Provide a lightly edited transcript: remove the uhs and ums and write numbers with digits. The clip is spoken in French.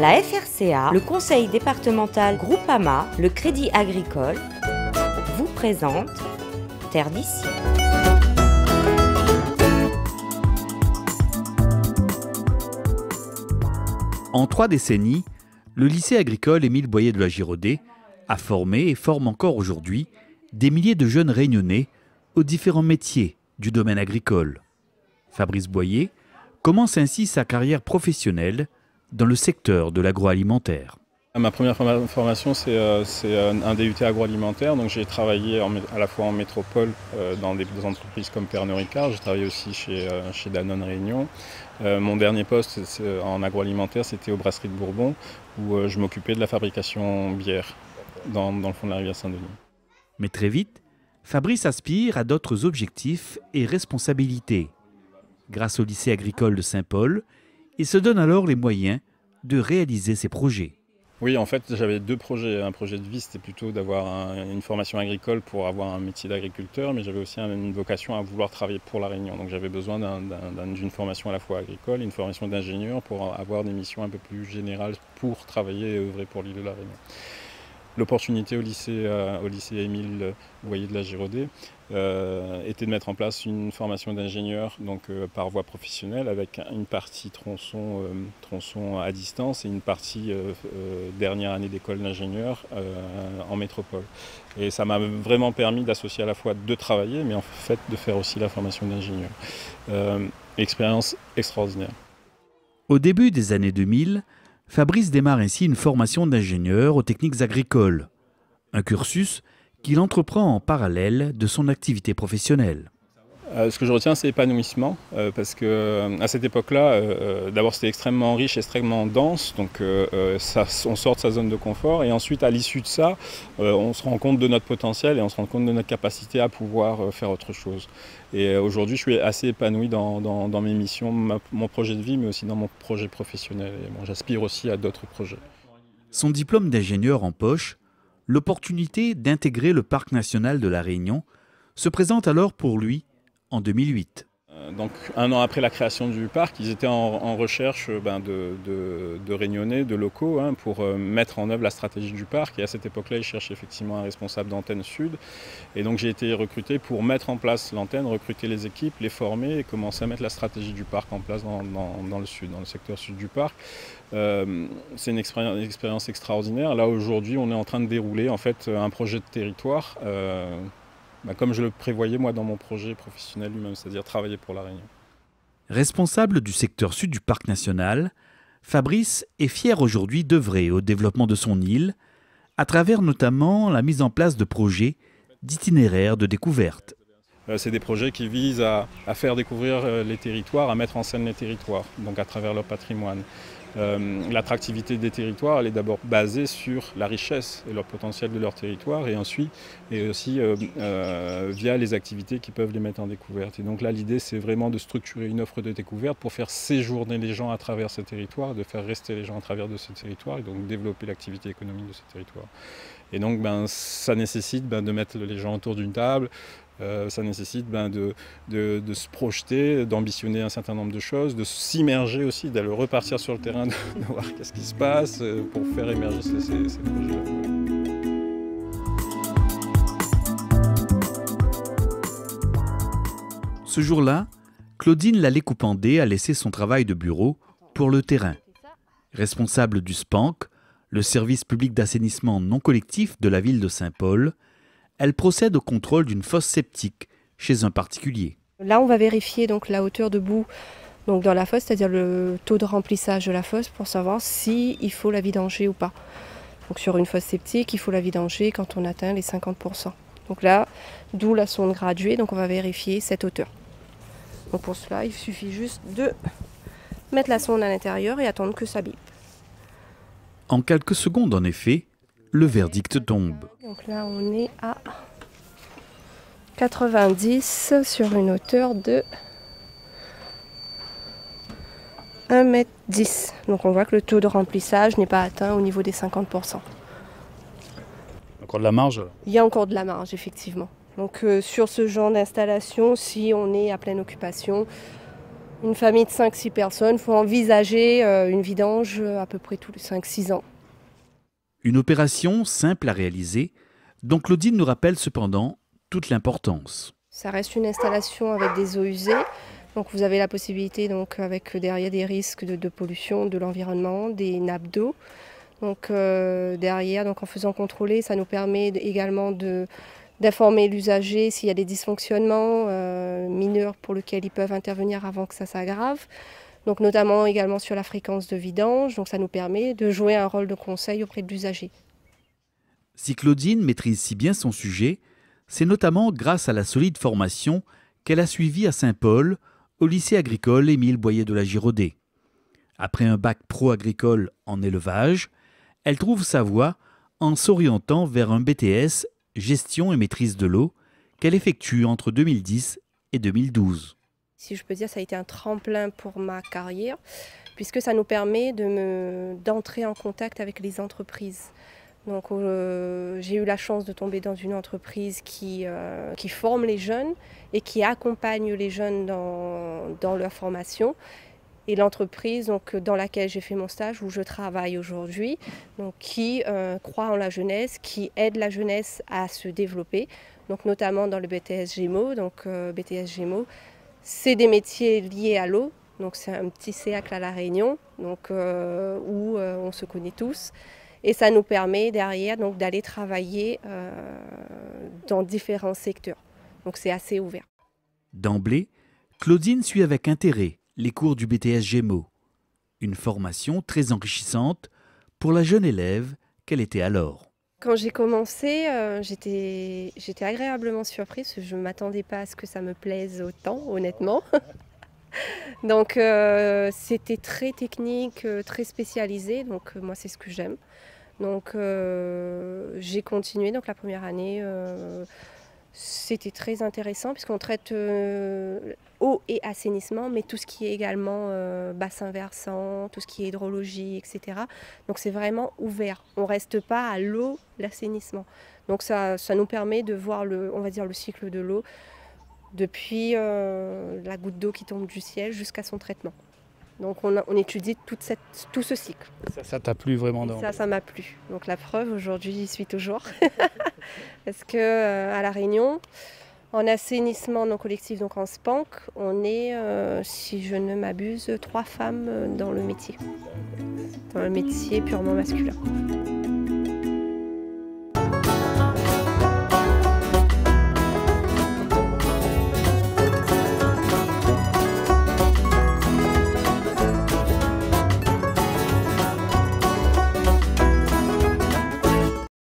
La FRCA, le conseil départemental Groupama, le Crédit Agricole vous présente Terre d'ici. En 3 décennies, le lycée agricole Émile Boyer de la Giraudet a formé et forme encore aujourd'hui des milliers de jeunes réunionnais aux différents métiers du domaine agricole. Fabrice Boyer commence ainsi sa carrière professionnelle dans le secteur de l'agroalimentaire. Ma première formation, c'est un DUT agroalimentaire. Donc j'ai travaillé à la fois en métropole dans des entreprises comme Pernod Ricard. J'ai travaillé aussi chez Danone Réunion. Mon dernier poste en agroalimentaire, c'était aux Brasseries de Bourbon, où je m'occupais de la fabrication bière dans le fond de la rivière Saint-Denis. Mais très vite, Fabrice aspire à d'autres objectifs et responsabilités. Grâce au lycée agricole de Saint-Paul, il se donne alors les moyens de réaliser ses projets. Oui, en fait, j'avais 2 projets. Un projet de vie, c'était plutôt d'avoir une formation agricole pour avoir un métier d'agriculteur, mais j'avais aussi une vocation à vouloir travailler pour La Réunion. Donc j'avais besoin d'une formation à la fois agricole et une formation d'ingénieur pour avoir des missions un peu plus générales pour travailler et œuvrer pour l'île de La Réunion. L'opportunité au lycée Émile Boyer de la Giraudet était de mettre en place une formation d'ingénieur par voie professionnelle avec une partie tronçon à distance et une partie dernière année d'école d'ingénieur en métropole. Et ça m'a vraiment permis d'associer à la fois de travailler mais en fait de faire aussi la formation d'ingénieur. Expérience extraordinaire. Au début des années 2000, Fabrice démarre ainsi une formation d'ingénieur aux techniques agricoles, un cursus qu'il entreprend en parallèle de son activité professionnelle. Ce que je retiens, c'est l'épanouissement, parce qu'à cette époque-là, d'abord c'était extrêmement riche, extrêmement dense, donc on sort de sa zone de confort, et ensuite à l'issue de ça, on se rend compte de notre potentiel et on se rend compte de notre capacité à pouvoir faire autre chose. Et aujourd'hui, je suis assez épanoui dans mes missions, mon projet de vie, mais aussi dans mon projet professionnel. Et bon, j'aspire aussi à d'autres projets. Son diplôme d'ingénieur en poche, l'opportunité d'intégrer le parc national de La Réunion se présente alors pour lui en 2008. Donc 1 an après la création du parc, ils étaient en recherche de Réunionnais, de locaux, pour mettre en œuvre la stratégie du parc. Et à cette époque-là, ils cherchaient effectivement un responsable d'antenne sud. Et donc j'ai été recruté pour mettre en place l'antenne, recruter les équipes, les former et commencer à mettre la stratégie du parc en place dans le sud, dans le secteur sud du parc. C'est une expérience extraordinaire. Là aujourd'hui, on est en train de dérouler en fait un projet de territoire. Comme je le prévoyais moi dans mon projet professionnel lui-même, c'est-à-dire travailler pour La Réunion. Responsable du secteur sud du parc national, Fabrice est fier aujourd'hui d'œuvrer au développement de son île, à travers notamment la mise en place de projets d'itinéraires de découverte. C'est des projets qui visent à faire découvrir les territoires, à mettre en scène les territoires, donc à travers leur patrimoine. L'attractivité des territoires, elle est d'abord basée sur la richesse et leur potentiel de leur territoire et aussi via les activités qui peuvent les mettre en découverte. Et donc là, l'idée, c'est vraiment de structurer une offre de découverte pour faire séjourner les gens à travers ce territoire, de faire rester les gens à travers de ce territoire et donc développer l'activité économique de ce territoire. Et donc, ça nécessite de mettre les gens autour d'une table. Ça nécessite de se projeter, d'ambitionner un certain nombre de choses, de s'immerger aussi, d'aller repartir sur le terrain, de voir qu'est-ce qui se passe pour faire émerger ces projets-là. Ce jour-là, Claudine Lallet-Coupandé a laissé son travail de bureau pour le terrain. Responsable du SPANC, le service public d'assainissement non collectif de la ville de Saint-Paul, elle procède au contrôle d'une fosse septique chez un particulier. Là, on va vérifier donc la hauteur de boue dans la fosse, c'est-à-dire le taux de remplissage de la fosse pour savoir s'il faut la vidanger ou pas. Donc sur une fosse septique, il faut la vidanger quand on atteint les 50%. Donc là, d'où la sonde graduée, donc on va vérifier cette hauteur. Donc pour cela, il suffit juste de mettre la sonde à l'intérieur et attendre que ça bip. En quelques secondes, en effet, le verdict tombe. Donc là, on est à 90 sur une hauteur de 1,10 m. Donc on voit que le taux de remplissage n'est pas atteint au niveau des 50%. Encore de la marge? Il y a encore de la marge, effectivement. Donc sur ce genre d'installation, si on est à pleine occupation, Une famille de 5-6 personnes, il faut envisager une vidange à peu près tous les 5-6 ans. Une opération simple à réaliser, dont Claudine nous rappelle cependant toute l'importance. Ça reste une installation avec des eaux usées. Donc vous avez la possibilité, donc, avec derrière des risques de pollution de l'environnement, des nappes d'eau. Donc derrière, donc, en faisant contrôler, ça nous permet également d'informer l'usager s'il y a des dysfonctionnements mineurs pour lesquels ils peuvent intervenir avant que ça s'aggrave. Donc notamment également sur la fréquence de vidange. Donc ça nous permet de jouer un rôle de conseil auprès de l'usager. Si Claudine maîtrise si bien son sujet, c'est notamment grâce à la solide formation qu'elle a suivie à Saint-Paul, au lycée agricole Émile Boyer de la Girodée. Après un bac pro agricole en élevage, elle trouve sa voie en s'orientant vers un BTS Gestion et maîtrise de l'eau qu'elle effectue entre 2010 et 2012. Si je peux dire, ça a été un tremplin pour ma carrière, puisque ça nous permet d'entrer en contact avec les entreprises. Donc j'ai eu la chance de tomber dans une entreprise qui forme les jeunes et qui accompagne les jeunes dans leur formation. Et l'entreprise dans laquelle j'ai fait mon stage, où je travaille aujourd'hui, qui croit en la jeunesse, qui aide la jeunesse à se développer, donc notamment dans le BTS Gémeaux. Donc BTS Gémeaux, c'est des métiers liés à l'eau. Donc c'est un petit cercle à La Réunion, où on se connaît tous. Et ça nous permet derrière d'aller travailler dans différents secteurs. Donc c'est assez ouvert. D'emblée, Claudine suit avec intérêt les cours du BTS Gémeaux. Une formation très enrichissante pour la jeune élève qu'elle était alors. Quand j'ai commencé, j'étais agréablement surprise parce que je ne m'attendais pas à ce que ça me plaise autant, honnêtement. Donc c'était très technique, très spécialisé, donc moi c'est ce que j'aime. Donc j'ai continué, donc la première année c'était très intéressant puisqu'on traite eau et assainissement, mais tout ce qui est également bassin versant, tout ce qui est hydrologie, etc. Donc c'est vraiment ouvert, on ne reste pas à l'eau, l'assainissement. Donc ça nous permet de voir le cycle de l'eau depuis la goutte d'eau qui tombe du ciel jusqu'à son traitement. Donc on étudie tout ce cycle. Ça t'a plu vraiment Ça m'a plu. Donc la preuve, aujourd'hui j'y suis toujours. Parce que à La Réunion, en assainissement non collectif, donc en SPANC, on est, si je ne m'abuse, 3 femmes dans le métier. Dans le métier purement masculin.